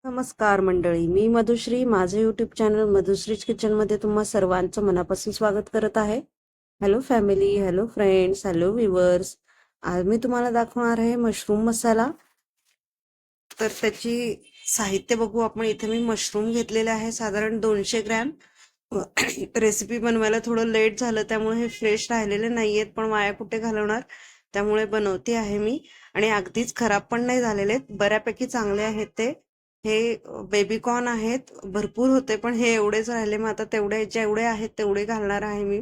नमस्कार मंडळी, मी मधुश्री. माझे यूट्यूब चॅनल मधुश्रीज किचनमध्ये तुम्हा सर्वांचं मनापासून स्वागत करत आहे. Hello family, hello friends, hello viewers. आज मी तुम्हाला दाखवणार आहे मशरूम मसाला. तर त्याची साहित्य बघू आपण. इथे मी मशरूम घेतलेले आहे साधारण 200 ग्रॅम. रेसिपी बनवायला थोडं लेट झालं त्यामुळे हे फ्रेश राहिलेले नाहीयेत, पण वाया कुठे घालवणार, त्यामुळे बनवते आहे मी. आणि अगदीच खराब पण नाही झालेले, बऱ्यापैकी चांगले आहेत ते. हे बेबी कॉर्न आहेत, भरपूर होते पण हे एवढेच राहिले. मग आता तेवढे जेवढे आहेत तेवढे घालणार आहे मी.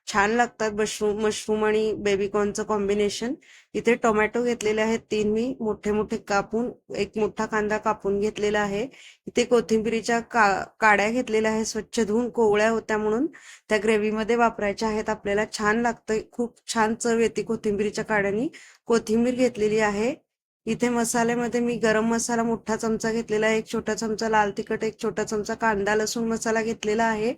छान लागतात मशरूम आणि बेबी कॉर्नचं कॉम्बिनेशन. इथे टोमॅटो घेतलेले आहेत 3 मी मोठे मोठे कापून. एक मोठा कांदा कापून घेतलेला आहे. इथे कोथिंबिरीच्या काड्या घेतलेल्या आहेत, स्वच्छ धुवून, कोवळ्या होत्या म्हणून त्या ग्रेव्हीमध्ये वापरायच्या आहेत. आपल्याला छान लागतं, खूप छान चव येते कोथिंबिरीच्या काड्यांनी. कोथिंबीर घेतलेली आहे. इथे मसाल्यामध्ये मी गरम मसाला मोठा चमचा घेतलेला आहे, एक छोटा चमचा लाल तिखट, एक छोटा चमचा कांदा लसूण मसाला घेतलेला आहे.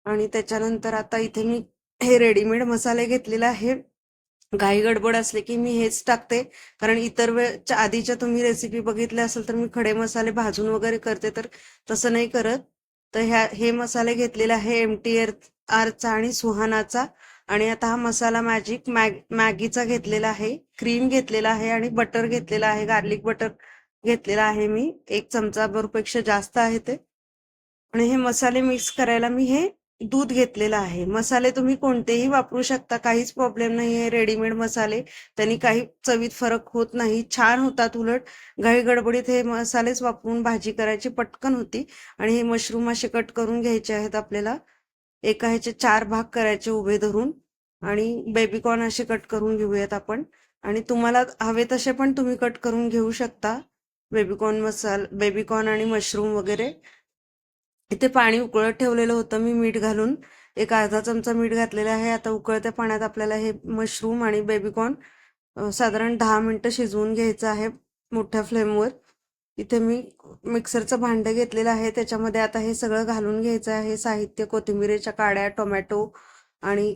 आणि त्याच्यानंतर आता इथे मी हे रेडीमेड मसाले घेतलेले आहे. घाई गडबड असले की मी हेच टाकते, कारण इतर वेळच्या आधीच्या तुम्ही रेसिपी बघितल्या असेल तर मी खडे मसाले भाजून वगैरे करते, तर तसं नाही करत. तर हे मसाले घेतलेले आहे MTR चा आणि सुहानाचा. आणि आता हा मसाला मॅगीचा घेतलेला आहे. क्रीम घेतलेला आहे आणि बटर घेतलेला आहे, गार्लिक बटर घेतलेला आहे मी. 1 चमचा भरपेक्षा जास्त आहे ते. आणि हे मसाले मिक्स करायला मी हे दूध घेतलेलं आहे. मसाले तुम्ही कोणतेही वापरू शकता, काहीच प्रॉब्लेम नाही आहे. रेडीमेड मसाले, त्यांनी काही चवीत फरक होत नाही, छान होतात. उलट घाई गडबडीत हे मसालेच वापरून भाजी करायची पटकन होती. आणि हे मशरूम असे कट करून घ्यायचे आहेत आपल्याला. एका ह्याचे 4 भाग करायचे उभे धरून. आणि बेबीकॉर्न असे कट करून घेऊयात आपण. आणि तुम्हाला हवे तसे पण तुम्ही कट करून घेऊ शकता, बेबीकॉर्न आणि मशरूम वगैरे. इथे पाणी उकळत ठेवलेलं होतं मी मीठ घालून. एक अर्धा चमचा मीठ घातलेलं आहे. आता उकळत्या पाण्यात आपल्याला हे मशरूम आणि बेबीकॉर्न साधारण 10 मिनिटं शिजवून घ्यायचं आहे मोठ्या फ्लेमवर. इथे मी मिक्सरचं भांडं घेतलेलं आहे, त्याच्यामध्ये आता हे सगळं घालून घ्यायचं आहे साहित्य. कोथिंबीरीच्या काड्या, टोमॅटो आणि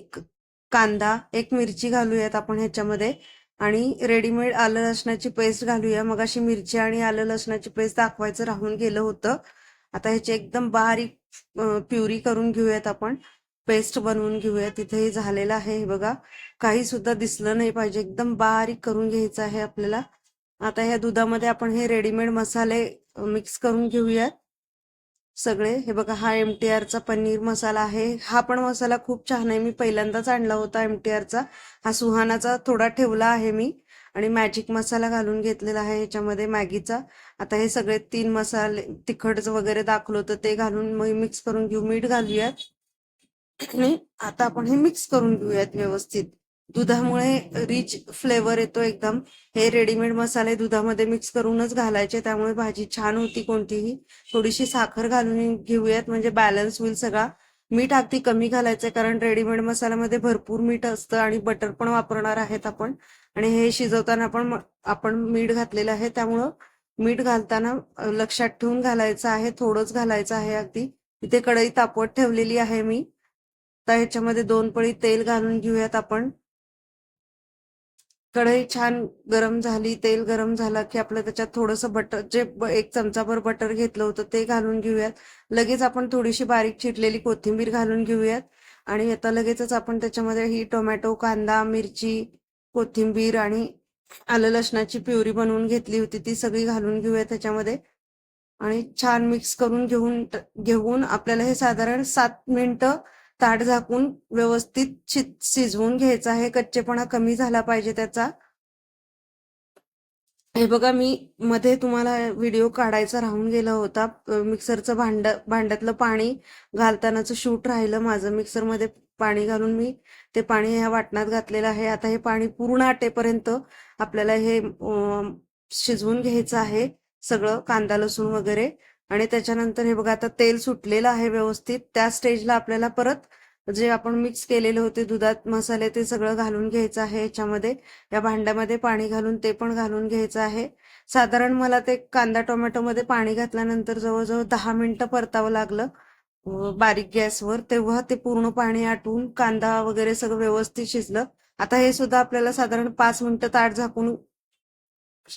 कांदा, एक मिरची घालूयात आपण ह्याच्यामध्ये. आणि रेडीमेड आलं लसणाची पेस्ट घालूया. मगाशी मिरची आणि आलं लसणाची पेस्ट दाखवायचं राहून गेलं होतं. आता ह्याची एकदम बारीक प्युरी करून घेऊयात आपण, पेस्ट बनवून घेऊयात. तिथे हे झालेलं आहे, हे बघा, काही सुद्धा दिसलं नाही पाहिजे, एकदम बारीक करून घ्यायचं आहे आपल्याला. आता ह्या दुधामध्ये आपण हे रेडीमेड मसाले मिक्स करून घेऊयात सगळे. हे बघा, हा MTRचा पनीर मसाला आहे. हा पण मसाला खूप छान आहे, मी पहिल्यांदाच आणला होता MTRचा. हा सुहानाचा थोडा ठेवला आहे मी. आणि मॅजिक मसाला घालून घेतलेला आहे ह्याच्यामध्ये, मॅगीचा. आता हे सगळे 3 मसाले तिखट वगैरे दाखवलं होतं ते घालून मग मिक्स करून घेऊ. मीठ घालूयात. आणि आता आपण हे मिक्स करून घेऊयात व्यवस्थित. दुधामुळे रिच फ्लेवर येतो एकदम. हे रेडीमेड मसाले दुधामध्ये मिक्स करूनच घालायचे, त्यामुळे भाजी छान होती कोणतीही. थोडीशी साखर घालून घेऊयात म्हणजे बॅलन्स होईल सगळा. मीठ अगदी कमी घालायचंय, कारण रेडीमेड मसाल्यामध्ये भरपूर मीठ असतं आणि बटर पण वापरणार आहेत आपण. आणि हे शिजवताना पण आपण मीठ घातलेलं आहे, त्यामुळं मीठ घालताना लक्षात ठेवून घालायचं आहे, थोडंच घालायचं आहे अगदी. इथे कढई तापवत ठेवलेली आहे मी. तर ह्याच्यामध्ये 2 पळी तेल घालून घेऊयात आपण. कढई छान गरम झाली, तेल गरम झाला की आपलं त्याच्यात थोडंसं बटर, जे 1 चमचाभर बटर घेतलं होतं ते घालून घेऊयात. लगेच आपण थोडीशी बारीक चिरलेली कोथिंबीर घालून घेऊयात. आणि आता लगेचच आपण त्याच्यामध्ये ही टोमॅटो, कांदा, मिरची, कोथिंबीर आणि आलं लसणाची प्युरी बनवून घेतली होती ती सगळी घालून घेऊयात त्याच्यामध्ये. आणि छान मिक्स करून घेऊन आपल्याला हे साधारण 7 मिनिटं ताट झाकून व्यवस्थित शिजवून घ्यायचं आहे. कच्चेपणा कमी झाला पाहिजे त्याचा. हे बघा, मी मध्ये तुम्हाला व्हिडिओ काढायचा राहून गेला होता. मिक्सरचं भांड्यातलं पाणी घालतानाचं शूट राहिलं माझं. मिक्सरमध्ये पाणी घालून मी ते पाणी ह्या वाटणात घातलेलं आहे. आता हे पाणी पूर्ण आटेपर्यंत आपल्याला हे शिजवून घ्यायचं आहे सगळं, कांदा लसूण वगैरे. आणि त्याच्यानंतर हे बघा, आता तेल सुटलेलं आहे व्यवस्थित. त्या स्टेजला आपल्याला परत जे आपण मिक्स केलेले होते दुधात मसाले ते सगळं घालून घ्यायचं आहे ह्याच्यामध्ये. या भांड्यामध्ये पाणी घालून ते पण घालून घ्यायचं आहे. साधारण मला ते कांदा टोमॅटोमध्ये पाणी घातल्यानंतर जवळजवळ 10 मिनिटं परतावं लागलं बारीक गॅसवर. तेव्हा ते पूर्ण पाणी आटून कांदा वगैरे सगळं व्यवस्थित शिजलं. आता हे सुद्धा आपल्याला साधारण 5 मिनिटं ताट झाकून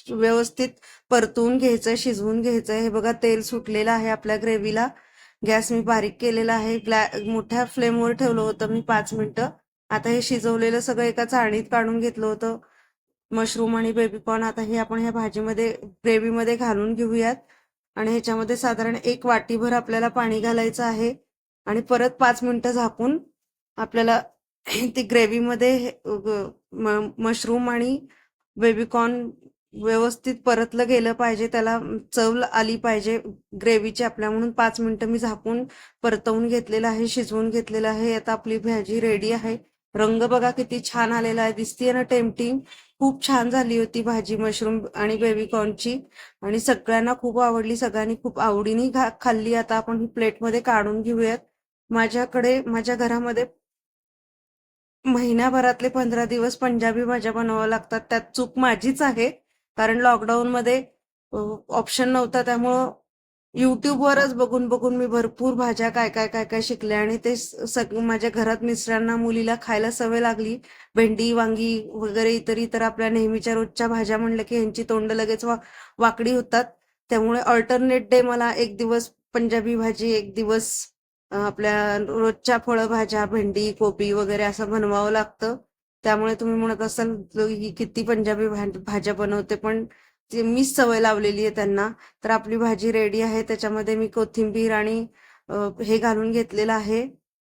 व्यवस्थित परतून घ्यायचं, शिजवून घ्यायचं. हे बघा तेल सुटलेलं आहे आपल्या ग्रेव्हीला. गॅस मी बारीक केलेला आहे. मोठ्या फ्लेमवर ठेवलं होतं मी 5 मिनिटं. आता हे शिजवलेलं सगळं एका चाळणीत काढून घेतलं होतं. मशरूम आणि बेबीकॉर्न आता हे आपण ह्या भाजीमध्ये ग्रेव्हीमध्ये घालून घेऊयात. आणि ह्याच्यामध्ये साधारण 1 वाटीभर आपल्याला पाणी घालायचं आहे. आणि परत 5 मिनिटं झाकून आपल्याला ती ग्रेव्हीमध्ये मशरूम आणि बेबीकॉर्न व्यवस्थित परतलं गेलं पाहिजे. त्याला चव आली पाहिजे ग्रेव्हीची आपल्या, म्हणून 5 मिनिटं मी झाकून परतवून घेतलेलं आहे, शिजवून घेतलेलं आहे. आता आपली भाजी रेडी आहे. रंग बघा किती छान आलेला आहे, दिसतीये ना टेम्पटिंग. खूप छान झाली होती भाजी मशरूम आणि बेबीकॉर्नची. आणि सगळ्यांना खूप आवडली, सगळ्यांनी खूप आवडीने खाल्ली. आता आपण ही प्लेटमध्ये काढून घेऊयात. माझ्या घरामध्ये महिन्याभरातले 15 दिवस पंजाबी भाज्या बनाव्या लागतात. त्यात चूक माझीच आहे, कारण लॉकडाऊनमध्ये ऑप्शन नव्हता. त्यामुळं युट्यूबवरच बघून बघून मी भरपूर भाज्या काय काय काय काय शिकले. आणि ते सगळं माझ्या घरात मिस्टरांना, मुलीला खायला सवय लागली. भेंडी, वांगी वगैरे इतर इतर आपल्या नेहमीच्या रोजच्या भाज्या म्हणलं की ह्यांची तोंड लगेच वाकडी होतात. त्यामुळे अल्टरनेट डे मला एक दिवस पंजाबी भाजी, एक दिवस आपल्या रोजच्या फळभाज्या, भेंडी, कोबी वगैरे असं बनवावं लागतं. त्यामुळे तुम्ही म्हणत असाल ही किती पंजाबी भाज्या बनवते, पण ती मीच सवय लावलेली आहे त्यांना. तर आपली भाजी रेडी आहे. त्याच्यामध्ये मी कोथिंबीर आणि हे घालून घेतलेलं आहे,